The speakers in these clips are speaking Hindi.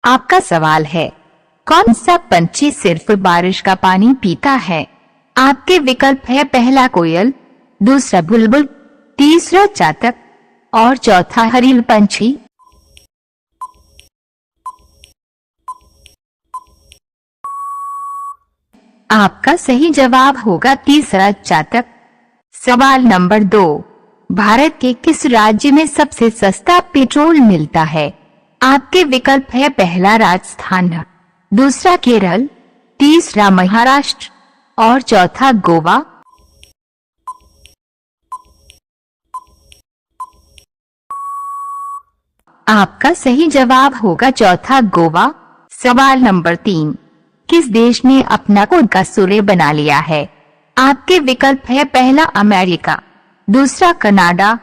आपका सवाल है, कौन सा पंछी सिर्फ बारिश का पानी पीता है? आपके विकल्प है, पहला कोयल, दूसरा बुलबुल, तीसरा चातक और चौथा हरिल पंछी। आपका सही जवाब होगा तीसरा, चातक। सवाल नंबर 2, भारत के किस राज्य में सबसे सस्ता पेट्रोल मिलता है? आपके विकल्प है, पहला राजस्थान, दूसरा केरल, तीसरा महाराष्ट्र और चौथा गोवा। आपका सही जवाब होगा चौथा, गोवा। सवाल नंबर 3, किस देश ने अपना खुद का सूर्य बना लिया है? आपके विकल्प है, पहला अमेरिका, दूसरा कनाडा,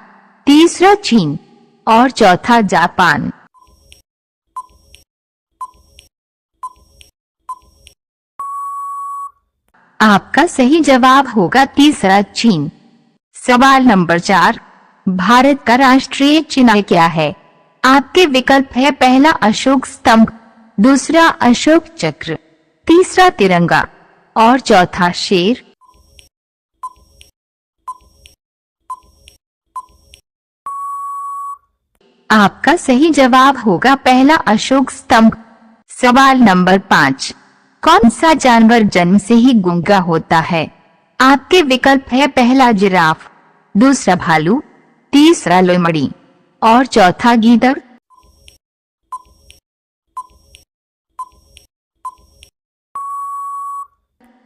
तीसरा चीन और चौथा जापान। आपका सही जवाब होगा तीसरा, चीन। सवाल नंबर 4, भारत का राष्ट्रीय चिन्ह क्या है? आपके विकल्प है, पहला अशोक स्तंभ, दूसरा अशोक चक्र, तीसरा तिरंगा और चौथा शेर। आपका सही जवाब होगा पहला अशोक स्तंभ। सवाल नंबर 5, कौन सा जानवर जन्म से ही गूंगा होता है? आपके विकल्प है, पहला जिराफ, दूसरा भालू, तीसरा लोमड़ी और चौथा गीदड़।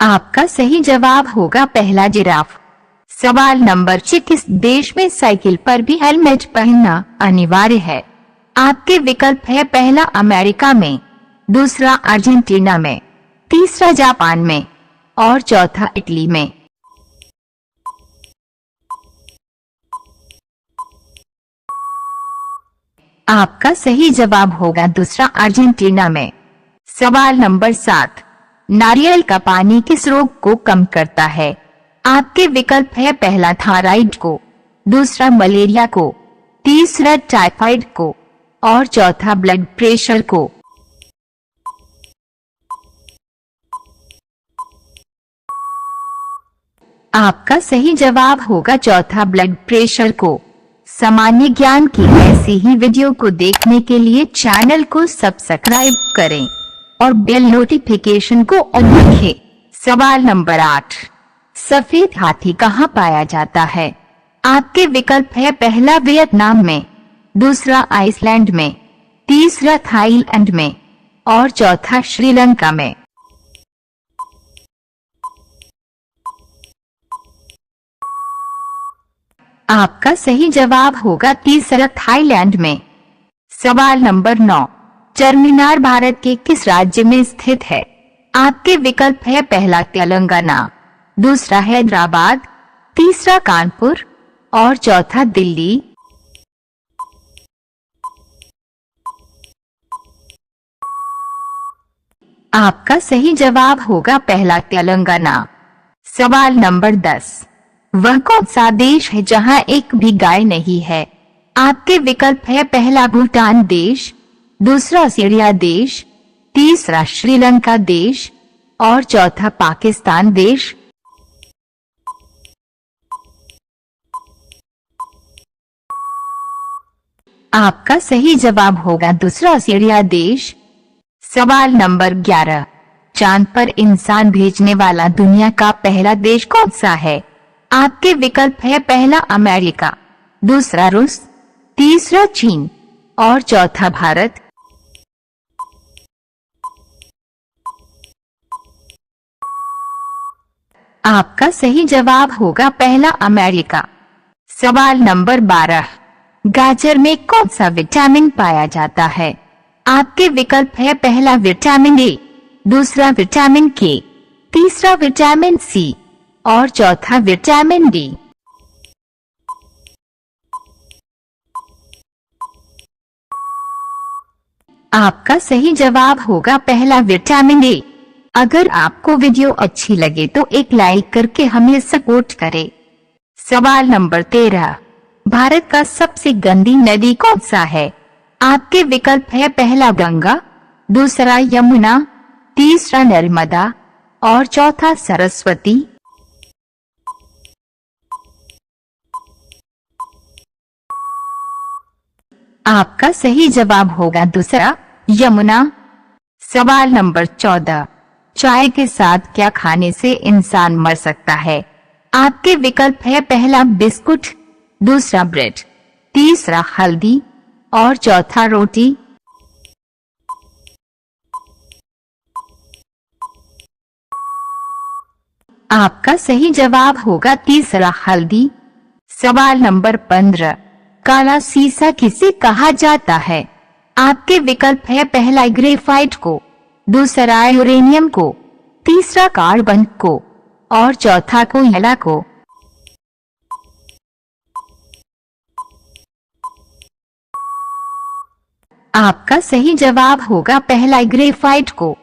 आपका सही जवाब होगा पहला जिराफ। सवाल नंबर 6, किस देश में साइकिल पर भी हेलमेट पहनना अनिवार्य है? आपके विकल्प है, पहला अमेरिका में, दूसरा अर्जेंटीना में, तीसरा जापान में और चौथा इटली में। आपका सही जवाब होगा दूसरा, अर्जेंटीना में। सवाल नंबर 7, नारियल का पानी किस रोग को कम करता है? आपके विकल्प है, पहला थायराइड को, दूसरा मलेरिया को, तीसरा टाइफाइड को और चौथा ब्लड प्रेशर को। आपका सही जवाब होगा चौथा, ब्लड प्रेशर को। सामान्य ज्ञान की ऐसी ही वीडियो को देखने के लिए चैनल को सब्सक्राइब करें और बेल नोटिफिकेशन को ऑन रखें। सवाल नंबर 8, सफेद हाथी कहाँ पाया जाता है? आपके विकल्प है, पहला वियतनाम में, दूसरा आइसलैंड में, तीसरा थाईलैंड में और चौथा श्रीलंका में। आपका सही जवाब होगा तीसरा, थाईलैंड में। सवाल नंबर 9, चारमीनार भारत के किस राज्य में स्थित है? आपके विकल्प है, पहला तेलंगाना, दूसरा हैदराबाद, तीसरा कानपुर और चौथा दिल्ली। आपका सही जवाब होगा पहला, तेलंगाना। सवाल नंबर 10, वह कौन सा देश है जहां एक भी गाय नहीं है? आपके विकल्प है, पहला भूटान देश, दूसरा सीरिया देश, तीसरा श्रीलंका देश और चौथा पाकिस्तान देश। आपका सही जवाब होगा दूसरा, सीरिया देश। सवाल नंबर 11, चांद पर इंसान भेजने वाला दुनिया का पहला देश कौन सा है? आपके विकल्प है, पहला अमेरिका, दूसरा रूस, तीसरा चीन और चौथा भारत। आपका सही जवाब होगा पहला, अमेरिका। सवाल नंबर 12, गाजर में कौन सा विटामिन पाया जाता है? आपके विकल्प है, पहला विटामिन ए, दूसरा विटामिन के, तीसरा विटामिन सी और चौथा विटामिन डी। आपका सही जवाब होगा पहला, विटामिन ए। अगर आपको वीडियो अच्छी लगे तो एक लाइक करके हमें सपोर्ट करें। सवाल नंबर 13, भारत का सबसे गंदी नदी कौन सा है? आपके विकल्प है, पहला गंगा, दूसरा यमुना, तीसरा नर्मदा और चौथा सरस्वती। आपका सही जवाब होगा दूसरा यमुना। सवाल नंबर 14, चाय के साथ क्या खाने से इंसान मर सकता है? आपके विकल्प है पहला बिस्कुट, दूसरा ब्रेड, तीसरा हल्दी और चौथा रोटी। आपका सही जवाब होगा तीसरा हल्दी। सवाल नंबर 15, काला सीसा किसे कहा जाता है? आपके विकल्प है पहला ग्रेफाइट को, दूसरा यूरेनियम को, तीसरा कार्बन को और चौथा कोयला को। आपका सही जवाब होगा पहला ग्रेफाइट को।